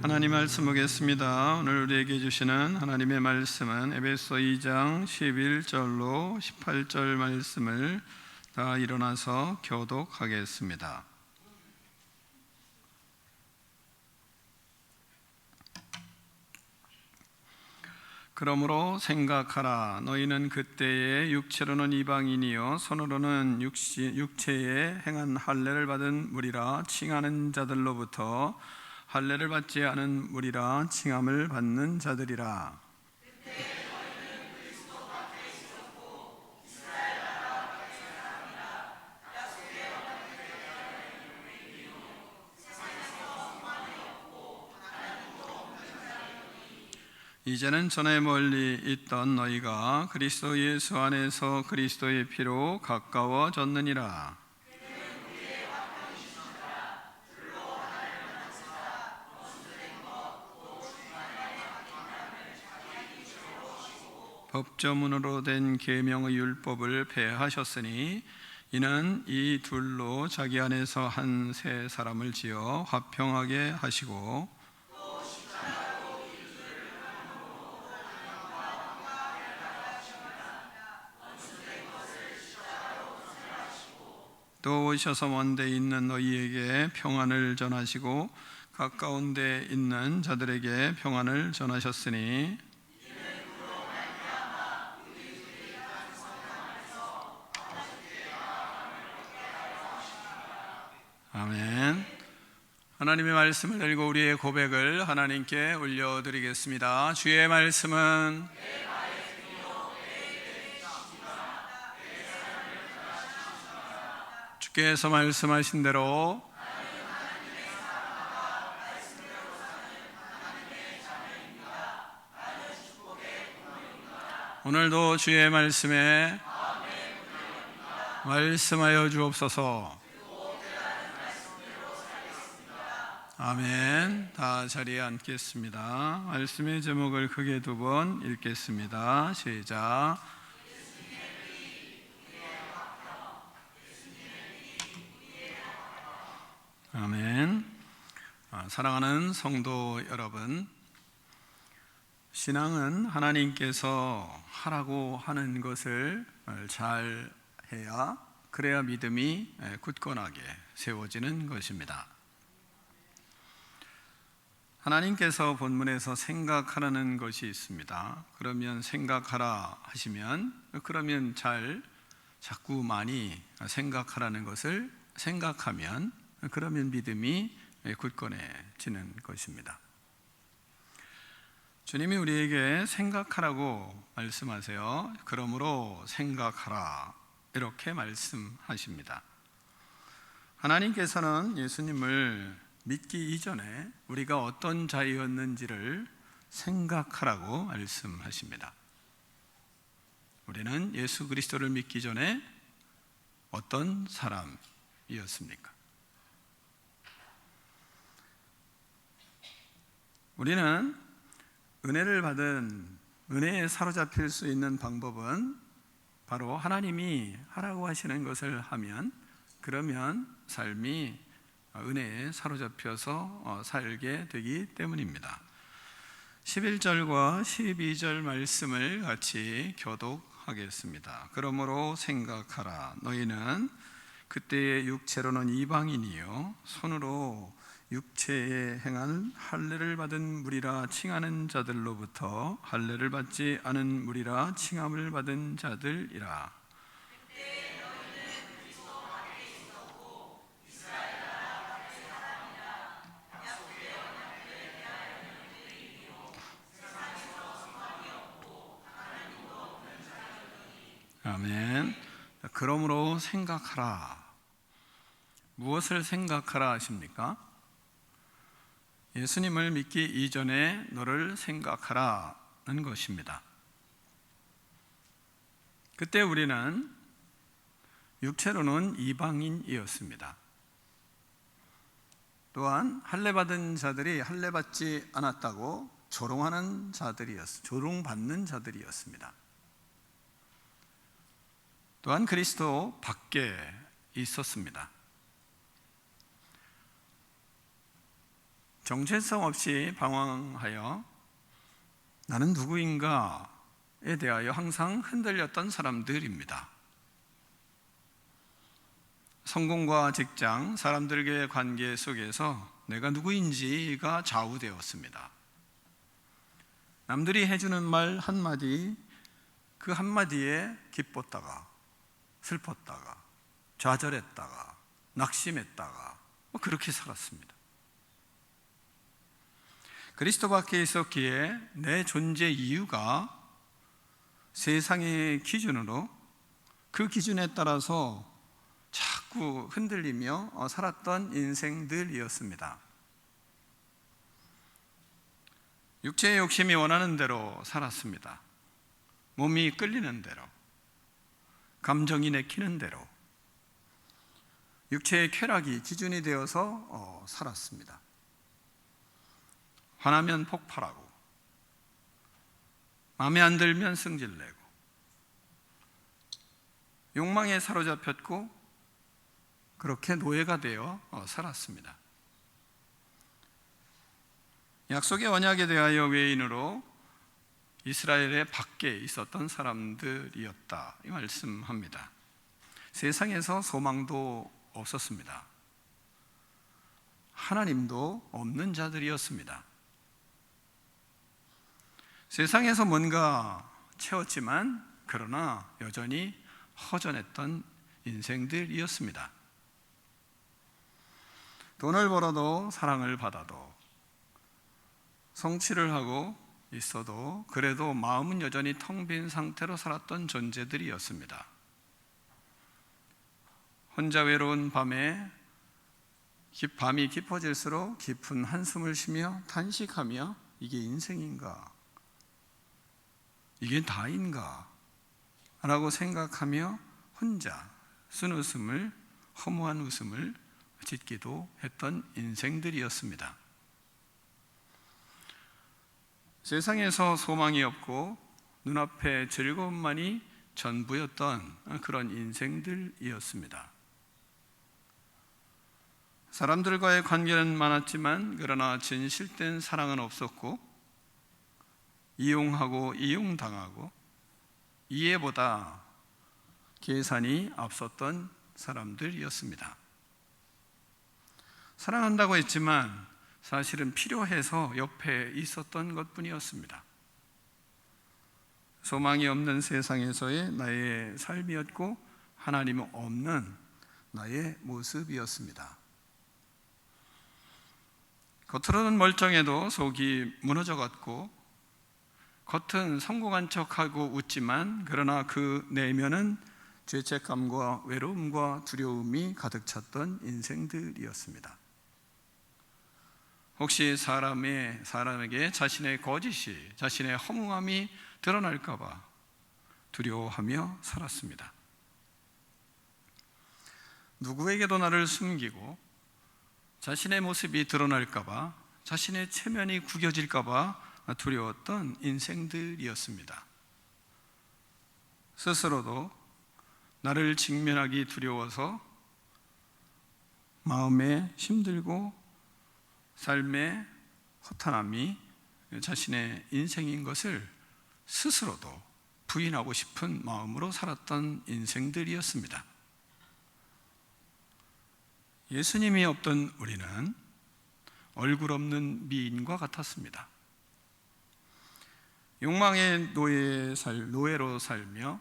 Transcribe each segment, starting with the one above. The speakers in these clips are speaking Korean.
하나님 말씀 보겠습니다. 오늘 우리에게 주시는 하나님의 말씀은 에베소 2장 11절로 18절 말씀을 다 일어나서 교독하겠습니다. 그러므로 생각하라. 너희는 그때에 육체로는 이방인이요 손으로는 육체에 행한 할례를 받은 무리라 칭하는 자들로부터 할례를 받지 않은 무리라 칭함을 받는 자들이라. 이제는 전에 멀리 있던 너희가 그리스도 예수 안에서 그리스도의 피로 가까워졌느니라. 법조문으로 된 계명의 율법을 폐하셨으니 이는 이 둘로 자기 안에서 한 새 사람을 지어 화평하게 하시고 또 오셔서 먼 데 있는 너희에게 평안을 전하시고 가까운 데 있는 자들에게 평안을 전하셨으니 아멘. 하나님의 말씀을 읽고 우리의 고백을 하나님께 올려드리겠습니다. 주의 말씀은 주께서 말씀하신 대로 오늘도 주의 말씀에 말씀하여 주옵소서. 아멘. 다 자리에 앉겠습니다. 말씀의 제목을 크게 두 번 읽겠습니다. 시작. 아멘. 사랑하는 성도 여러분, 신앙은 하나님께서 하라고 하는 것을 잘 해야 그래야 믿음이 굳건하게 세워지는 것입니다. 하나님께서 본문에서 생각하라는 것이 있습니다. 그러면 생각하라 하시면 그러면 자꾸 많이 생각하라는 것을 생각하면 그러면 믿음이 굳건해지는 것입니다. 주님이 우리에게 생각하라고 말씀하세요. 그러므로 생각하라 이렇게 말씀하십니다. 하나님께서는 예수님을 믿기 이전에 우리가 어떤 자였는지를 생각하라고 말씀하십니다. 우리는 예수 그리스도를 믿기 전에 어떤 사람이었습니까? 우리는 은혜를 받은 은혜에 사로잡힐 수 있는 방법은 바로 하나님이 하라고 하시는 것을 하면 그러면 삶이 은혜에 사로잡혀서 살게 되기 때문입니다. 11절과 12절 말씀을 같이 교독하겠습니다. 그러므로 생각하라. 너희는 그때의 육체로는 이방인이요 손으로 육체에 행한 할례를 받은 무리라 칭하는 자들로부터 할례를 받지 않은 무리라 칭함을 받은 자들이라. 아멘. 그러므로 생각하라. 무엇을 생각하라 하십니까? 예수님을 믿기 이전에 너를 생각하라는 것입니다. 그때 우리는 육체로는 이방인이었습니다. 또한 할례 받은 자들이 할례 받지 않았다고 조롱받는 자들이었습니다. 또한 그리스도 밖에 있었습니다. 정체성 없이 방황하여 나는 누구인가에 대하여 항상 흔들렸던 사람들입니다. 성공과 직장, 사람들과의 관계 속에서 내가 누구인지가 좌우되었습니다. 남들이 해주는 말 한마디, 그 한마디에 기뻤다가 슬펐다가 좌절했다가 낙심했다가 그렇게 살았습니다. 그리스도 밖에 있었기에 내 존재 이유가 세상의 기준으로 그 기준에 따라서 자꾸 흔들리며 살았던 인생들이었습니다. 육체의 욕심이 원하는 대로 살았습니다. 몸이 끌리는 대로, 감정이 내키는 대로 육체의 쾌락이 기준이 되어서 살았습니다. 화나면 폭발하고 마음에 안 들면 승질내고 욕망에 사로잡혔고 그렇게 노예가 되어 살았습니다. 약속의 언약에 대하여 외인으로 이스라엘의 밖에 있었던 사람들이었다 이 말씀합니다. 세상에서 소망도 없었습니다. 하나님도 없는 자들이었습니다. 세상에서 뭔가 채웠지만 그러나 여전히 허전했던 인생들이었습니다. 돈을 벌어도 사랑을 받아도 성취를 하고 있어도 그래도 마음은 여전히 텅 빈 상태로 살았던 존재들이었습니다. 혼자 외로운 밤에 밤이 깊어질수록 깊은 한숨을 쉬며 탄식하며 이게 인생인가? 이게 다인가? 라고 생각하며 혼자 쓴웃음을, 허무한 웃음을 짓기도 했던 인생들이었습니다. 세상에서 소망이 없고 눈앞에 즐거움만이 전부였던 그런 인생들이었습니다. 사람들과의 관계는 많았지만 그러나 진실된 사랑은 없었고 이용하고 이용당하고 이해보다 계산이 앞섰던 사람들이었습니다. 사랑한다고 했지만 사실은 필요해서 옆에 있었던 것뿐이었습니다. 소망이 없는 세상에서의 나의 삶이었고 하나님 없는 나의 모습이었습니다. 겉으로는 멀쩡해도 속이 무너져갔고 겉은 성공한 척하고 웃지만 그러나 그 내면은 죄책감과 외로움과 두려움이 가득 찼던 인생들이었습니다. 혹시 사람에게 자신의 거짓이, 자신의 허무함이 드러날까 봐 두려워하며 살았습니다. 누구에게도 나를 숨기고 자신의 모습이 드러날까 봐, 자신의 체면이 구겨질까 봐 두려웠던 인생들이었습니다. 스스로도 나를 직면하기 두려워서 마음에 힘들고 삶의 허탄함이 자신의 인생인 것을 스스로도 부인하고 싶은 마음으로 살았던 인생들이었습니다. 예수님이 없던 우리는 얼굴 없는 미인과 같았습니다. 욕망의 노예로 살며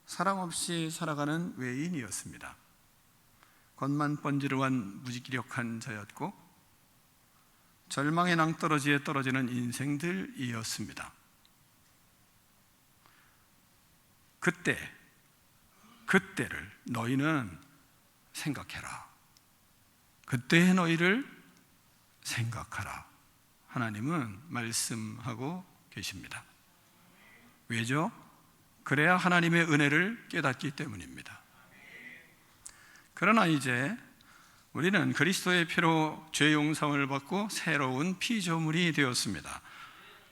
사랑 없이 살아가는 외인이었습니다. 겉만 번지르한 무기력한 자였고 절망의 낭떠러지에 떨어지는 인생들이었습니다. 그때를 너희는 생각해라. 그때의 너희를 생각하라. 하나님은 말씀하고 계십니다. 왜죠? 그래야 하나님의 은혜를 깨닫기 때문입니다. 그러나 이제 우리는 그리스도의 피로 죄 용서를 받고 새로운 피조물이 되었습니다.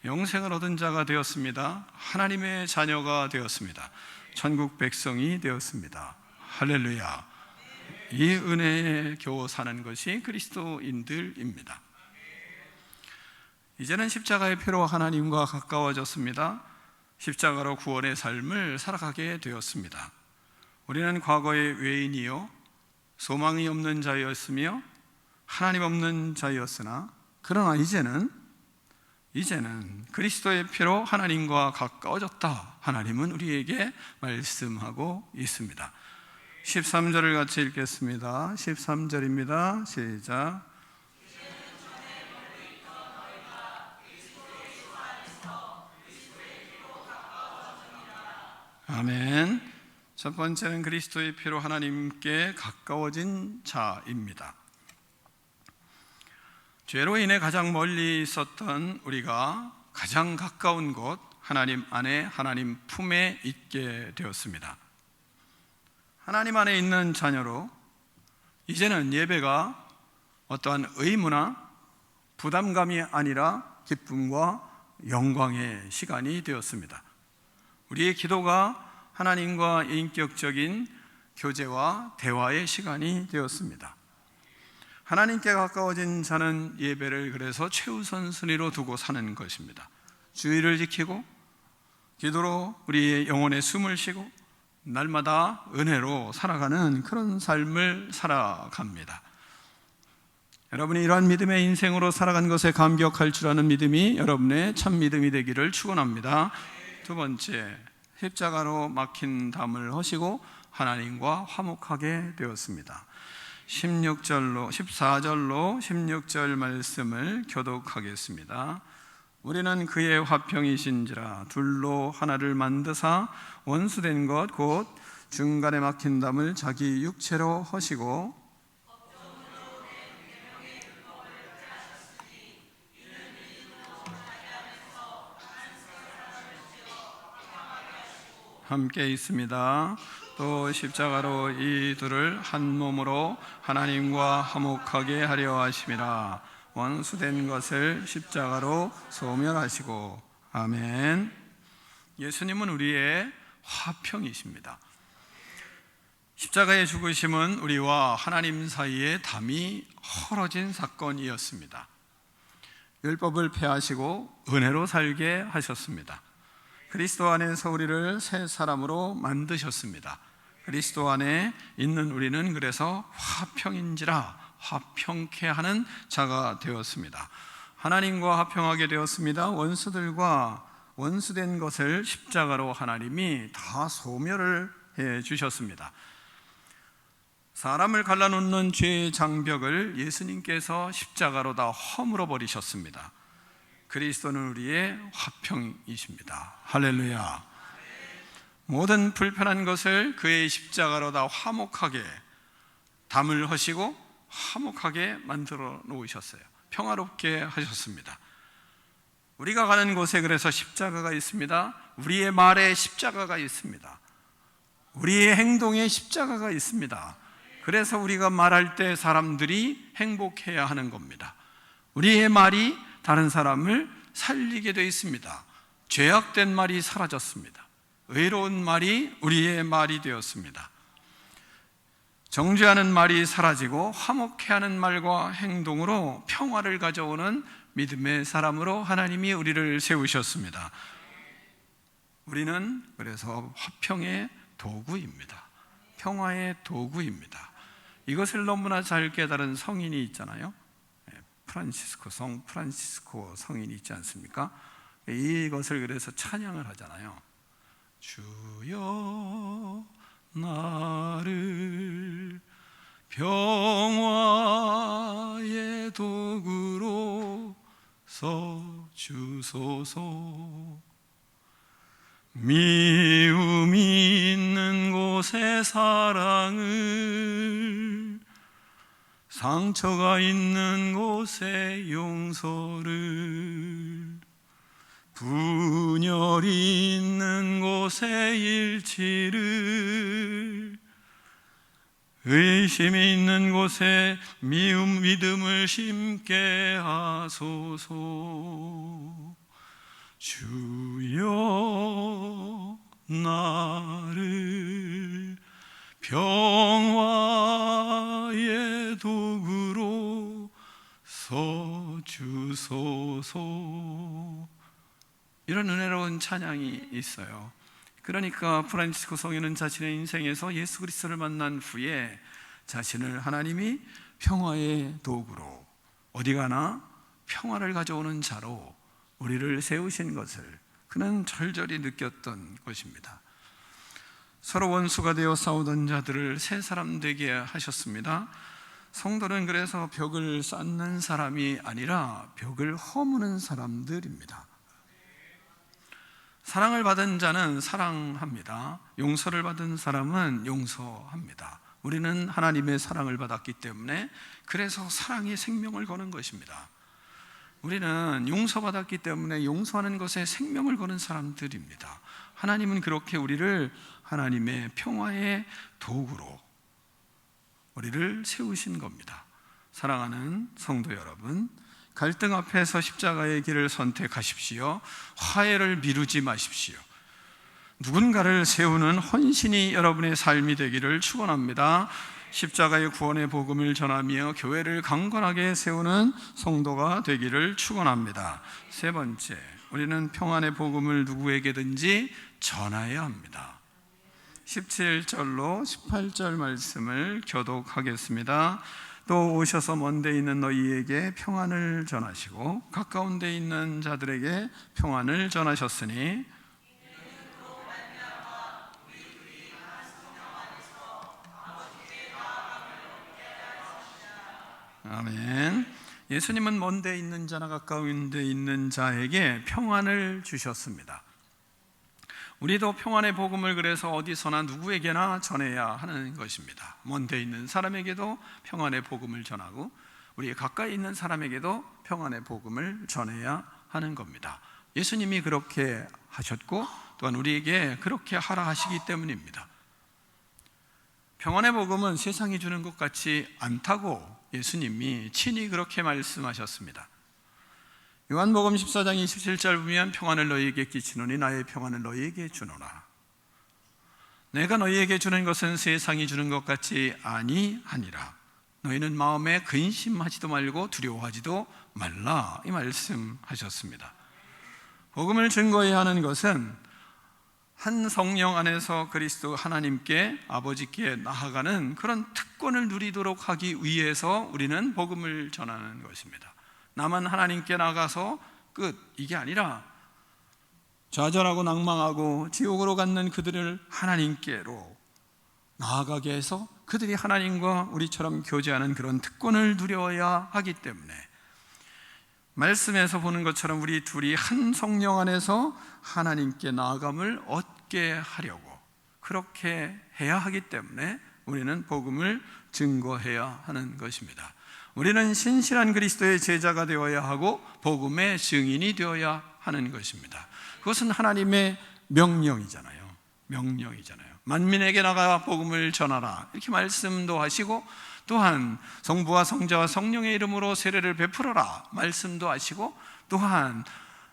영생을 얻은 자가 되었습니다. 하나님의 자녀가 되었습니다. 천국 백성이 되었습니다. 할렐루야. 이 은혜에 겨우 사는 것이 그리스도인들입니다. 이제는 십자가의 피로 하나님과 가까워졌습니다. 십자가로 구원의 삶을 살아가게 되었습니다. 우리는 과거의 외인이요 소망이 없는 자였으며 하나님 없는 자였으나, 그러나 이제는 그리스도의 피로 하나님과 가까워졌다, 하나님은 우리에게 말씀하고 있습니다. 13절을 같이 읽겠습니다. 13절입니다. 시작. 아멘. 첫 번째는 그리스도의 피로 하나님께 가까워진 자입니다. 죄로 인해 가장 멀리 있었던 우리가 가장 가까운 곳, 하나님 안에, 하나님 품에 있게 되었습니다. 하나님 안에 있는 자녀로 이제는 예배가 어떠한 의무나 부담감이 아니라 기쁨과 영광의 시간이 되었습니다. 우리의 기도가 하나님과 인격적인 교제와 대화의 시간이 되었습니다. 하나님께 가까워진 자는 예배를 그래서 최우선 순위로 두고 사는 것입니다. 주의를 지키고 기도로 우리의 영혼에 숨을 쉬고 날마다 은혜로 살아가는 그런 삶을 살아갑니다. 여러분이 이러한 믿음의 인생으로 살아간 것에 감격할 줄 아는 믿음이 여러분의 참 믿음이 되기를 축원합니다. 두 번째, 십자가로 막힌 담을 허시고 하나님과 화목하게 되었습니다. 14절로 16절 말씀을 교독하겠습니다. 우리는 그의 화평이신지라 둘로 하나를 만드사 원수된 것 곧 중간에 막힌 담을 자기 육체로 허시고 함께 있습니다. 또 십자가로 이 둘을 한 몸으로 하나님과 화목하게 하려 하심이라. 원수된 것을 십자가로 소멸하시고. 아멘. 예수님은 우리의 화평이십니다. 십자가의 죽으심은 우리와 하나님 사이의 담이 헐어진 사건이었습니다. 율법을 폐하시고 은혜로 살게 하셨습니다. 그리스도 안에서 우리를 새 사람으로 만드셨습니다. 그리스도 안에 있는 우리는 그래서 화평인지라 화평케 하는 자가 되었습니다. 하나님과 화평하게 되었습니다. 원수들과 원수된 것을 십자가로 하나님이 다 소멸을 해 주셨습니다. 사람을 갈라놓는 죄의 장벽을 예수님께서 십자가로 다 허물어 버리셨습니다. 그리스도는 우리의 화평이십니다. 할렐루야. 모든 불편한 것을 그의 십자가로 다 화목하게 담을 허시고 화목하게 만들어 놓으셨어요. 평화롭게 하셨습니다. 우리가 가는 곳에 그래서 십자가가 있습니다. 우리의 말에 십자가가 있습니다. 우리의 행동에 십자가가 있습니다. 그래서 우리가 말할 때 사람들이 행복해야 하는 겁니다. 우리의 말이 다른 사람을 살리게 되어 있습니다. 죄악된 말이 사라졌습니다. 의로운 말이 우리의 말이 되었습니다. 정죄하는 말이 사라지고 화목해하는 말과 행동으로 평화를 가져오는 믿음의 사람으로 하나님이 우리를 세우셨습니다. 우리는 그래서 화평의 도구입니다. 평화의 도구입니다. 이것을 너무나 잘 깨달은 성인이 있잖아요. 성 프란시스코 성인이 있지 않습니까? 이것을 그래서 찬양을 하잖아요. 주여 나를 평화의 도구로 써주소서. 미움 있는 곳에 사랑을, 상처가 있는 곳에 용서를, 분열이 있는 곳에 일치를, 의심이 있는 곳에 믿음을 심게 하소서. 주여 나를 평화의 도구로 써주소서. 주소서. 이런 은혜로운 찬양이 있어요. 그러니까 프란치스코 성인은 자신의 인생에서 예수 그리스도를 만난 후에 자신을 하나님이 평화의 도구로, 어디 가나 평화를 가져오는 자로 우리를 세우신 것을 그는 절절히 느꼈던 것입니다. 서로 원수가 되어 싸우던 자들을 새 사람 되게 하셨습니다. 성도는 그래서 벽을 쌓는 사람이 아니라 벽을 허무는 사람들입니다. 사랑을 받은 자는 사랑합니다. 용서를 받은 사람은 용서합니다. 우리는 하나님의 사랑을 받았기 때문에 그래서 사랑의 생명을 거는 것입니다. 우리는 용서받았기 때문에 용서하는 것에 생명을 거는 사람들입니다. 하나님은 그렇게 우리를 하나님의 평화의 도구로 우리를 세우신 겁니다. 사랑하는 성도 여러분, 갈등 앞에서 십자가의 길을 선택하십시오. 화해를 미루지 마십시오. 누군가를 세우는 헌신이 여러분의 삶이 되기를 축원합니다. 십자가의 구원의 복음을 전하며 교회를 강건하게 세우는 성도가 되기를 축원합니다. 세 번째, 우리는 평안의 복음을 누구에게든지 전해야 합니다. 17절로 18절 말씀을 교독하겠습니다. 또 오셔서 먼 데 있는 너희에게 평안을 전하시고 가까운 데 있는 자들에게 평안을 전하셨으니 아멘. 예수님은 먼 데 있는 자나 가까운 데 있는 자에게 평안을 주셨습니다. 우리도 평안의 복음을 그래서 어디서나 누구에게나 전해야 하는 것입니다. 먼 데 있는 사람에게도 평안의 복음을 전하고 우리 가까이 있는 사람에게도 평안의 복음을 전해야 하는 겁니다. 예수님이 그렇게 하셨고 또한 우리에게 그렇게 하라 하시기 때문입니다. 평안의 복음은 세상이 주는 것 같지 않다고 예수님이 친히 그렇게 말씀하셨습니다. 요한복음 14장 27절 보면 평안을 너희에게 끼치노니 나의 평안을 너희에게 주노라. 내가 너희에게 주는 것은 세상이 주는 것 같지 아니하니라. 너희는 마음에 근심하지도 말고 두려워하지도 말라, 이 말씀하셨습니다. 복음을 증거해야 하는 것은 한 성령 안에서 그리스도 하나님께 아버지께 나아가는 그런 특권을 누리도록 하기 위해서 우리는 복음을 전하는 것입니다. 나만 하나님께 나가서 끝, 이게 아니라 좌절하고 낭망하고 지옥으로 갖는 그들을 하나님께로 나아가게 해서 그들이 하나님과 우리처럼 교제하는 그런 특권을 누려야 하기 때문에 말씀에서 보는 것처럼 우리 둘이 한 성령 안에서 하나님께 나아감을 얻게 하려고 그렇게 해야 하기 때문에 우리는 복음을 증거해야 하는 것입니다. 우리는 신실한 그리스도의 제자가 되어야 하고 복음의 증인이 되어야 하는 것입니다. 그것은 하나님의 명령이잖아요. 만민에게 나가 복음을 전하라, 이렇게 말씀도 하시고 또한 성부와 성자와 성령의 이름으로 세례를 베풀어라 말씀도 하시고 또한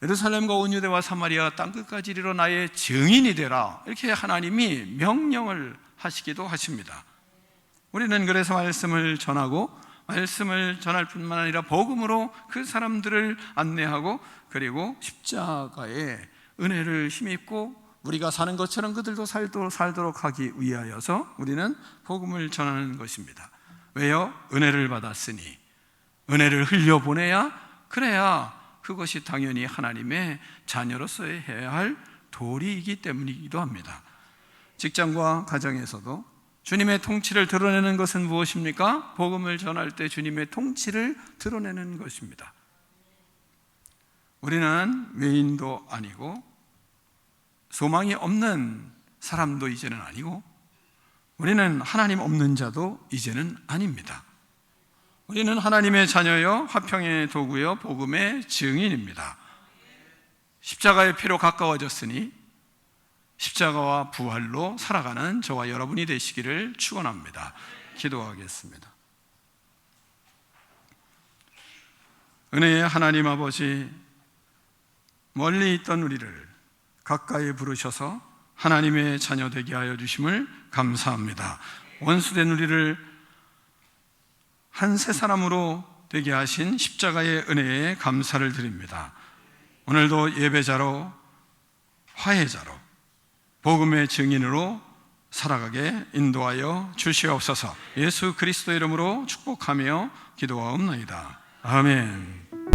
예루살렘과 온 유대와 사마리아 땅끝까지 이르러 나의 증인이 되라, 이렇게 하나님이 명령을 하시기도 하십니다. 우리는 그래서 말씀을 전하고 말씀을 전할 뿐만 아니라 복음으로 그 사람들을 안내하고 그리고 십자가의 은혜를 힘입고 우리가 사는 것처럼 그들도 살도록 하기 위하여서 우리는 복음을 전하는 것입니다. 왜요? 은혜를 받았으니 은혜를 흘려보내야, 그래야 그것이 당연히 하나님의 자녀로서의 해야 할 도리이기 때문이기도 합니다. 직장과 가정에서도 주님의 통치를 드러내는 것은 무엇입니까? 복음을 전할 때 주님의 통치를 드러내는 것입니다. 우리는 외인도 아니고 소망이 없는 사람도 이제는 아니고 우리는 하나님 없는 자도 이제는 아닙니다. 우리는 하나님의 자녀요, 화평의 도구요, 복음의 증인입니다. 십자가의 피로 가까워졌으니 십자가와 부활로 살아가는 저와 여러분이 되시기를 축원합니다. 기도하겠습니다. 은혜의 하나님 아버지, 멀리 있던 우리를 가까이 부르셔서 하나님의 자녀 되게 하여 주심을 감사합니다. 원수된 우리를 한 새 사람으로 되게 하신 십자가의 은혜에 감사를 드립니다. 오늘도 예배자로, 화해자로, 복음의 증인으로 살아가게 인도하여 주시옵소서. 예수 그리스도 이름으로 축복하며 기도하옵나이다. 아멘.